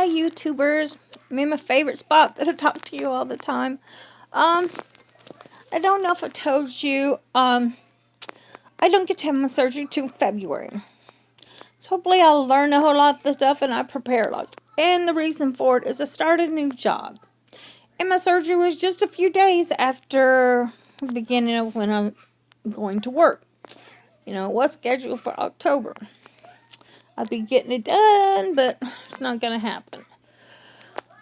Hi, YouTubers. I'm in my favorite spot that I talk to you all the time. I don't know if I told you, I don't get to have my surgery till February. So hopefully I'll learn a whole lot of the stuff and I prepare a lot. And the reason for it is I started a new job. And my surgery was just a few days after the beginning of when I'm going to work. You know, it was scheduled for October. I'll be getting it done, but it's not going to happen.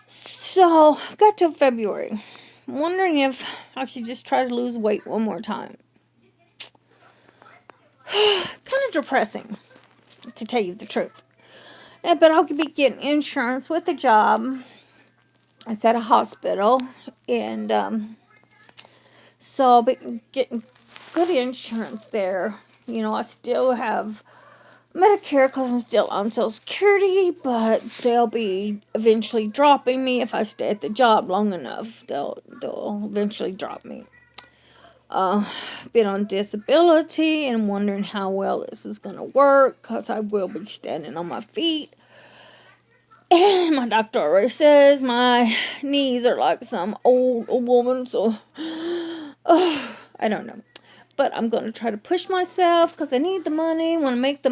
So, I've got till February. I'm wondering if I should just try to lose weight one more time. Kind of depressing, to tell you the truth. But I'll be getting insurance with a job. It's at a hospital. And so I'll be getting good insurance there. You know, I still have Medicare because I'm still on Social Security, but they'll be eventually dropping me if I stay at the job long enough. They'll eventually drop me. Been on disability and wondering how well this is going to work because I will be standing on my feet. And my doctor already says my knees are like some old woman, so I don't know. But I'm going to try to push myself because I need the money. I want to make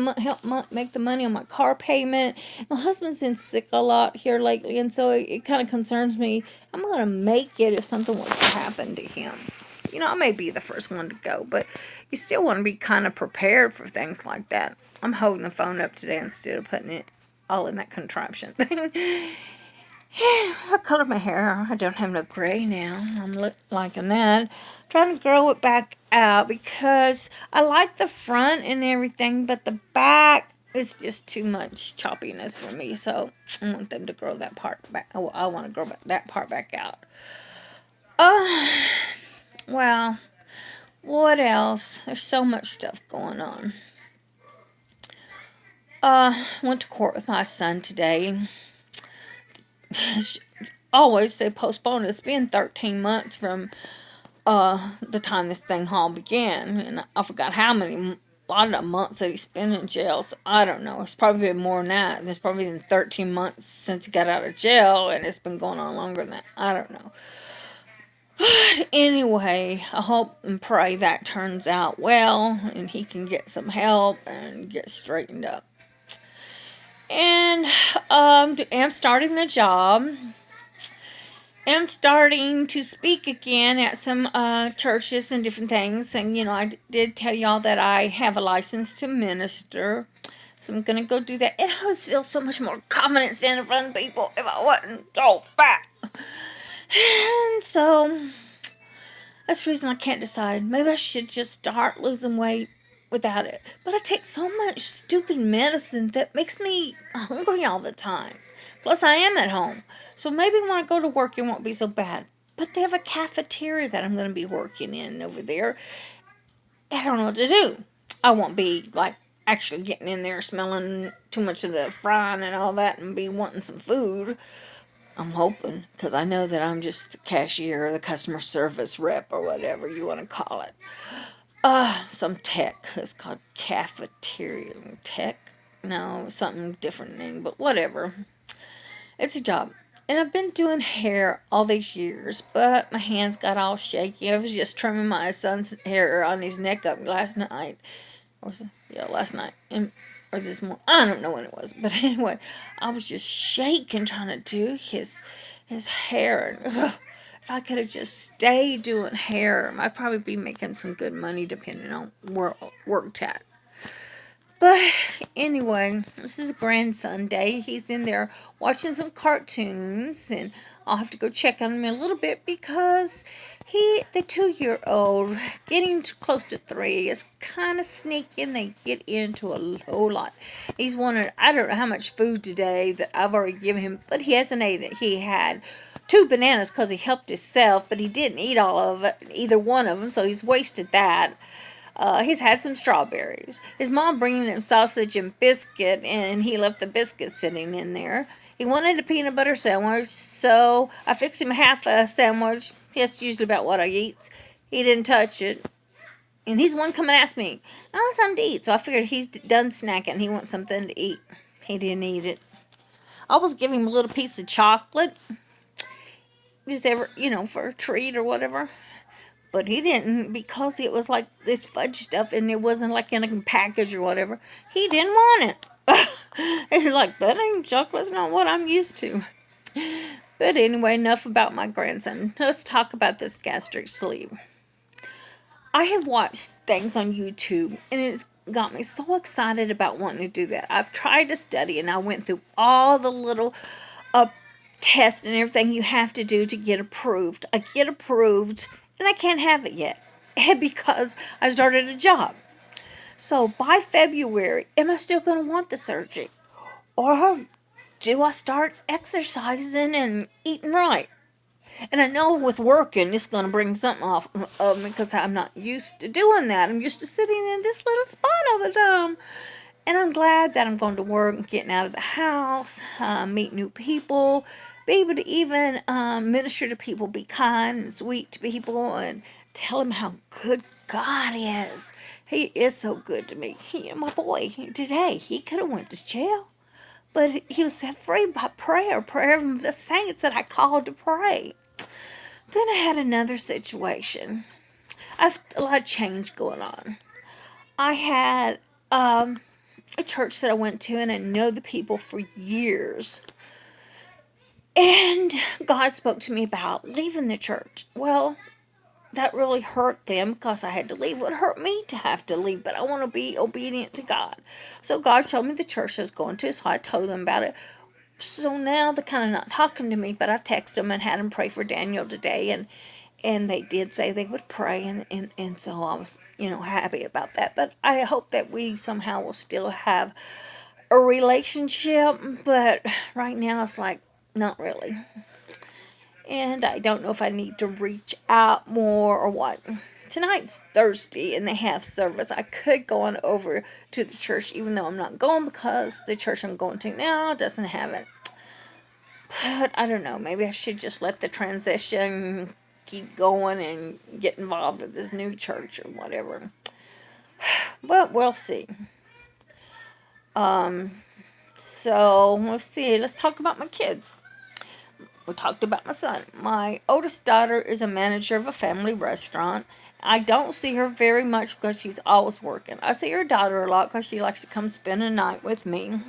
make the money on my car payment. My husband's been sick a lot here lately, and so it kind of concerns me. I'm going to make it if something was to happen to him. You know, I may be the first one to go, but you still want to be kind of prepared for things like that. I'm holding the phone up today instead of putting it all in that contraption thing. I colored my hair. I don't have no gray now. I'm liking that. Trying to grow it back out because I like the front and everything, but the back is just too much choppiness for me. So I want them to grow that part back. I want to grow that part back out. Well, what else? There's so much stuff going on. Went to court with my son today. Always they postpone it. It's been 13 months from the time this thing all began, and I forgot how many, a lot of the months that he spent in jail, so I don't know. It's probably been more than that. It's probably been 13 months since he got out of jail, and it's been going on longer than that. I don't know. But anyway, I hope and pray that turns out well, and he can get some help and get straightened up. And I'm starting the job. I'm starting to speak again at some churches and different things. And, you know, I did tell y'all that I have a license to minister. So I'm going to go do that. And I always feel so much more confident standing in front of people if I wasn't so fat. And so that's the reason I can't decide. Maybe I should just start losing weight without it. But I take so much stupid medicine that makes me hungry all the time. Plus, I am at home. So maybe when I go to work, it won't be so bad. But they have a cafeteria that I'm going to be working in over there. I don't know what to do. I won't be, like, actually getting in there smelling too much of the frying and all that and be wanting some food. I'm hoping, because I know that I'm just the cashier or the customer service rep or whatever you want to call it. Some tech. It's called cafeteria tech. No, something different name, but whatever. It's a job. And I've been doing hair all these years, but my hands got all shaky. I was just trimming my son's hair on his neck up last night. Last night. Or this morning. I don't know when it was. But anyway, I was just shaking trying to do his hair. If I could have just stayed doing hair, I'd probably be making some good money depending on where I worked at. But anyway, this is grandson day. He's in there watching some cartoons, and I'll have to go check on him a little bit because the 2-year-old, getting close to 3, is kind of sneaky, and they get into a whole lot. He's wondering, I don't know how much food today that I've already given him, but he hasn't ate it. He had 2 bananas because he helped himself, but he didn't eat all of it, either one of them, so he's wasted that. He's had some strawberries. His mom bringing him sausage and biscuit, and he left the biscuit sitting in there. He wanted a peanut butter sandwich, so I fixed him half a sandwich. That's usually about what I eat. He didn't touch it. And he's the one coming to ask me, I want something to eat. So I figured he's done snacking. He wants something to eat. He didn't eat it. I was giving him a little piece of chocolate, just ever, for a treat or whatever. But he didn't, because it was like this fudge stuff and it wasn't like in a package or whatever. He didn't want it. He's like, that ain't chocolate's not what I'm used to. But anyway, enough about my grandson. Let's talk about this gastric sleeve. I have watched things on YouTube and it's got me so excited about wanting to do that. I've tried to study and I went through all the little tests and everything you have to do to get approved. I get approved and I can't have it yet because I started a job. So by February, am I still going to want the surgery? Or do I start exercising and eating right? And I know with working, it's going to bring something off of me because I'm not used to doing that. I'm used to sitting in this little spot all the time. And I'm glad that I'm going to work and getting out of the house, meet new people, be able to even minister to people, be kind and sweet to people, and tell them how good God is. He is so good to me. My boy, today, he could have went to jail. But he was set free by prayer of the saints that I called to pray. Then I had another situation. I've a lot of change going on. I had a church that I went to, and I know the people for years. And God spoke to me about leaving the church. Well, that really hurt them because I had to leave. It would hurt me to have to leave, but I want to be obedient to God. So God showed me the church I was going to, so I told them about it. So now they're kind of not talking to me, but I texted them and had them pray for Daniel today, and they did say they would pray, and so I was, happy about that. But I hope that we somehow will still have a relationship, but right now it's like, not really. And I don't know if I need to reach out more or what. Tonight's Thursday and they have service. I could go on over to the church even though I'm not going because the church I'm going to now doesn't have it. But I don't know. Maybe I should just let the transition keep going and get involved with this new church or whatever. But we'll see. So let's see. Let's talk about my kids. We talked about my son. My oldest daughter is a manager of a family restaurant. I don't see her very much because she's always working. I see her daughter a lot because she likes to come spend a night with me.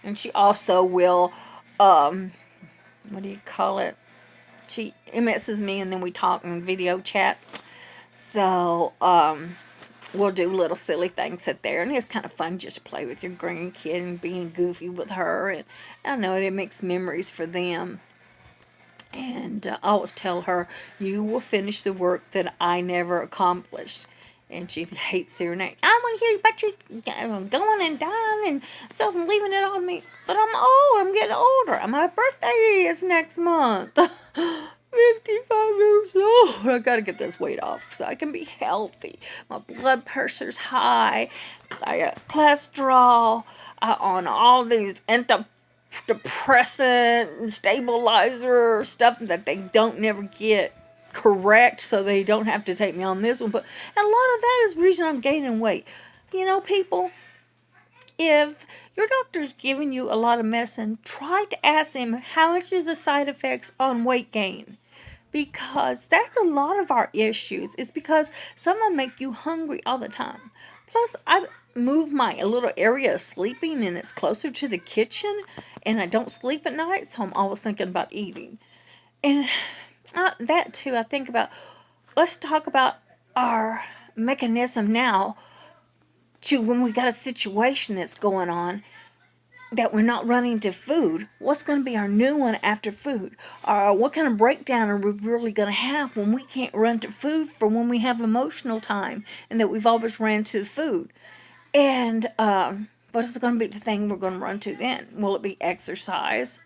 And she also will, what do you call it? She MS's me and then we talk and video chat. So, we'll do little silly things sit there. And it's kind of fun just to play with your grandkid and being goofy with her. And I know it makes memories for them. And I always tell her, you will finish the work that I never accomplished. And she hates hearing that. I want to hear about you going and dying and stuff and leaving it on me. But I'm old. I'm getting older. My birthday is next month. 55 years old. I got to get this weight off so I can be healthy. My blood pressure's high. I got cholesterol. On all these antidepressant and stabilizer stuff that they don't never get correct, so they don't have to take me on this one. But a lot of that is the reason I'm gaining weight. People, if your doctor's giving you a lot of medicine, try to ask them how much is the side effects on weight gain. Because that's a lot of our issues. It's because some of them make you hungry all the time. Plus, I moved my little area of sleeping and it's closer to the kitchen and I don't sleep at night, so I'm always thinking about eating. And that too, I think about, let's talk about our mechanism now to when we got a situation that's going on that we're not running to food. What's going to be our new one after food? Or what kind of breakdown are we really going to have when we can't run to food for when we have emotional time and that we've always ran to food? And what is going to be the thing we're going to run to then? Will it be exercise?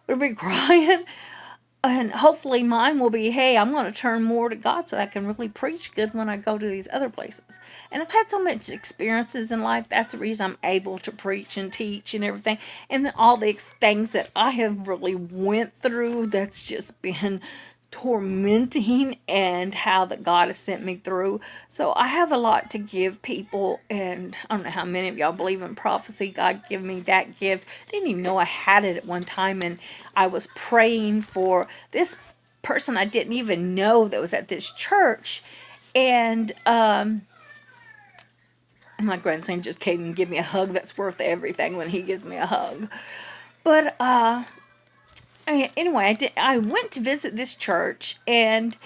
Will it be crying? And hopefully mine will be, hey, I'm going to turn more to God so I can really preach good when I go to these other places. And I've had so much experiences in life. That's the reason I'm able to preach and teach and everything. And then all the things that I have really went through, that's just been tormenting, and how that God has sent me through. So I have a lot to give people, and I don't know how many of y'all believe in prophecy. God gave me that gift. Didn't even know I had it at one time, and I was praying for this person I didn't even know that was at this church, and my grandson just came and gave me a hug. That's worth everything when he gives me a hug. But anyway, I went to visit this church, and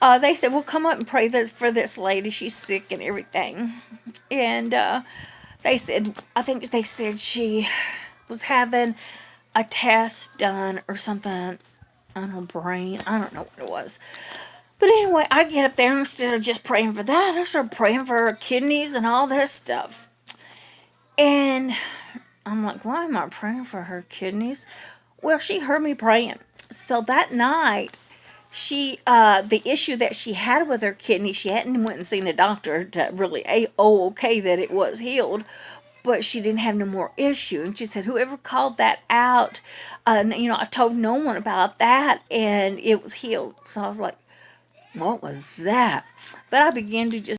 they said, "Well, come up and pray for this lady. She's sick and everything." And they said, I think they said she was having a test done or something on her brain. I don't know what it was. But anyway, I get up there, and instead of just praying for that, I started praying for her kidneys and all this stuff. And I'm like, why am I praying for her kidneys? Well, she heard me praying. So that night, the issue that she had with her kidney, she hadn't went and seen a doctor to really okay that it was healed, but she didn't have no more issue. And she said, whoever called that out, I've told no one about that, and it was healed. So I was like, what was that? But I began to just